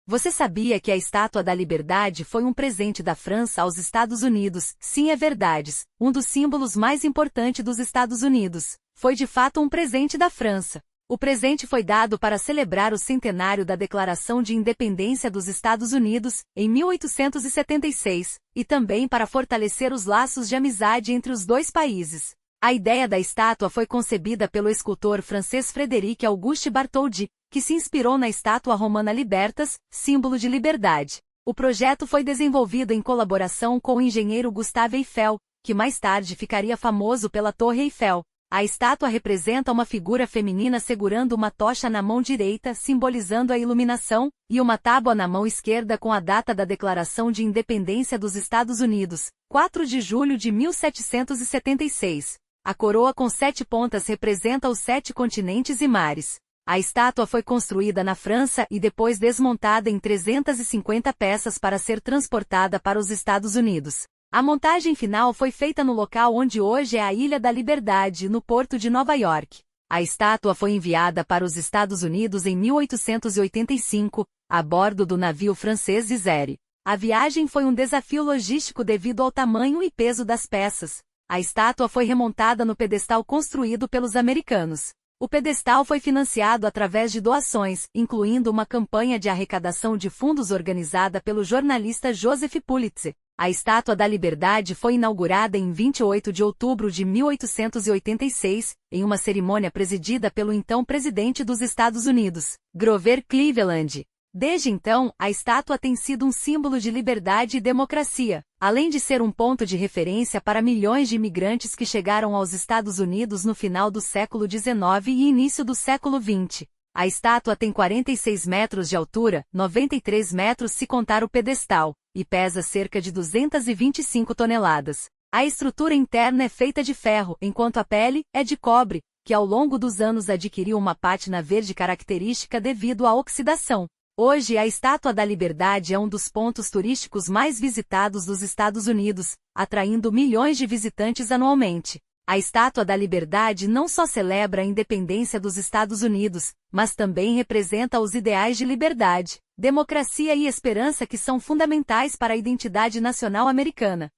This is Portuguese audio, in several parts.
Você sabia que a Estátua da Liberdade foi um presente da França aos Estados Unidos? Sim, é verdade. Um dos símbolos mais importantes dos Estados Unidos. Foi de fato um presente da França. O presente foi dado para celebrar o centenário da Declaração de Independência dos Estados Unidos, em 1876, e também para fortalecer os laços de amizade entre os dois países. A ideia da estátua foi concebida pelo escultor francês Frédéric Auguste Bartholdi, que se inspirou na estátua romana Libertas, símbolo de liberdade. O projeto foi desenvolvido em colaboração com o engenheiro Gustave Eiffel, que mais tarde ficaria famoso pela Torre Eiffel. A estátua representa uma figura feminina segurando uma tocha na mão direita, simbolizando a iluminação, e uma tábua na mão esquerda com a data da Declaração de Independência dos Estados Unidos, 4 de julho de 1776. A coroa com 7 pontas representa os 7 continentes e mares. A estátua foi construída na França e depois desmontada em 350 peças para ser transportada para os Estados Unidos. A montagem final foi feita no local onde hoje é a Ilha da Liberdade, no porto de Nova York. A estátua foi enviada para os Estados Unidos em 1885, a bordo do navio francês Isère. A viagem foi um desafio logístico devido ao tamanho e peso das peças. A estátua foi remontada no pedestal construído pelos americanos. O pedestal foi financiado através de doações, incluindo uma campanha de arrecadação de fundos organizada pelo jornalista Joseph Pulitzer. A Estátua da Liberdade foi inaugurada em 28 de outubro de 1886, em uma cerimônia presidida pelo então presidente dos Estados Unidos, Grover Cleveland. Desde então, a estátua tem sido um símbolo de liberdade e democracia, além de ser um ponto de referência para milhões de imigrantes que chegaram aos Estados Unidos no final do século XIX e início do século XX. A estátua tem 46 metros de altura, 93 metros se contar o pedestal, e pesa cerca de 225 toneladas. A estrutura interna é feita de ferro, enquanto a pele é de cobre, que ao longo dos anos adquiriu uma pátina verde característica devido à oxidação. Hoje, a Estátua da Liberdade é um dos pontos turísticos mais visitados dos Estados Unidos, atraindo milhões de visitantes anualmente. A Estátua da Liberdade não só celebra a independência dos Estados Unidos, mas também representa os ideais de liberdade, democracia e esperança que são fundamentais para a identidade nacional americana.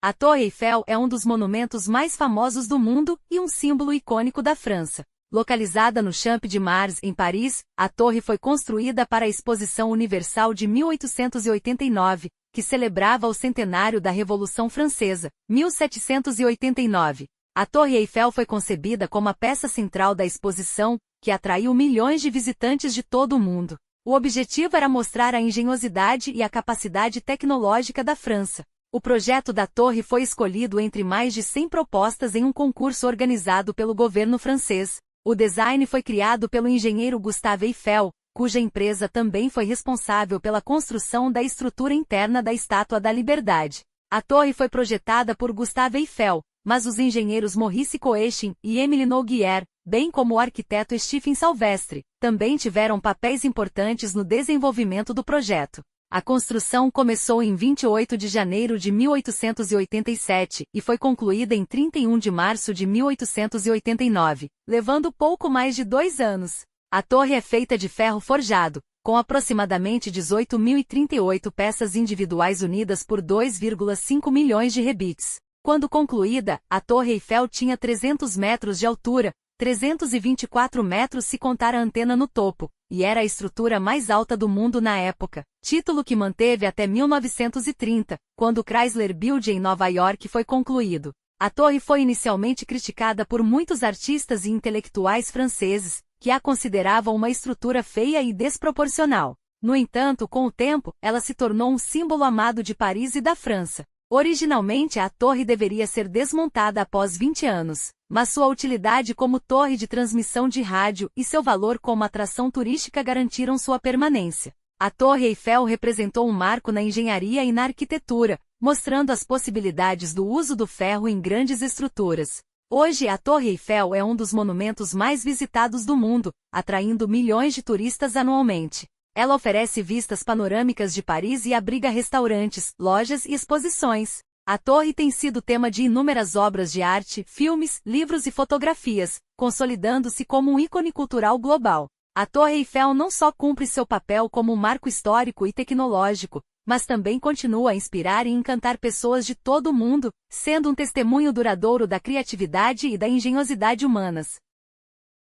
A Torre Eiffel é um dos monumentos mais famosos do mundo e um símbolo icônico da França. Localizada no Champ de Mars, em Paris, a torre foi construída para a Exposição Universal de 1889, que celebrava o centenário da Revolução Francesa, 1789. A Torre Eiffel foi concebida como a peça central da exposição, que atraiu milhões de visitantes de todo o mundo. O objetivo era mostrar a engenhosidade e a capacidade tecnológica da França. O projeto da torre foi escolhido entre mais de 100 propostas em um concurso organizado pelo governo francês. O design foi criado pelo engenheiro Gustave Eiffel, cuja empresa também foi responsável pela construção da estrutura interna da Estátua da Liberdade. A torre foi projetada por Gustave Eiffel, mas os engenheiros Maurice Coechin e Émile Noguier, bem como o arquiteto Stephen Salvestre, também tiveram papéis importantes no desenvolvimento do projeto. A construção começou em 28 de janeiro de 1887 e foi concluída em 31 de março de 1889, levando pouco mais de 2 anos. A torre é feita de ferro forjado, com aproximadamente 18.038 peças individuais unidas por 2,5 milhões de rebites. Quando concluída, a Torre Eiffel tinha 300 metros de altura, 324 metros se contar a antena no topo, e era a estrutura mais alta do mundo na época, título que manteve até 1930, quando o Chrysler Building em Nova York foi concluído. A torre foi inicialmente criticada por muitos artistas e intelectuais franceses, que a consideravam uma estrutura feia e desproporcional. No entanto, com o tempo, ela se tornou um símbolo amado de Paris e da França. Originalmente, a torre deveria ser desmontada após 20 anos, mas sua utilidade como torre de transmissão de rádio e seu valor como atração turística garantiram sua permanência. A Torre Eiffel representou um marco na engenharia e na arquitetura, mostrando as possibilidades do uso do ferro em grandes estruturas. Hoje, a Torre Eiffel é um dos monumentos mais visitados do mundo, atraindo milhões de turistas anualmente. Ela oferece vistas panorâmicas de Paris e abriga restaurantes, lojas e exposições. A torre tem sido tema de inúmeras obras de arte, filmes, livros e fotografias, consolidando-se como um ícone cultural global. A Torre Eiffel não só cumpre seu papel como um marco histórico e tecnológico, mas também continua a inspirar e encantar pessoas de todo o mundo, sendo um testemunho duradouro da criatividade e da engenhosidade humanas.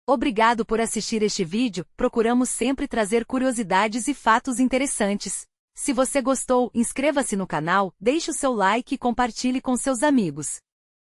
Obrigado por assistir este vídeo, procuramos sempre trazer curiosidades e fatos interessantes. Se você gostou, inscreva-se no canal, deixe o seu like e compartilhe com seus amigos.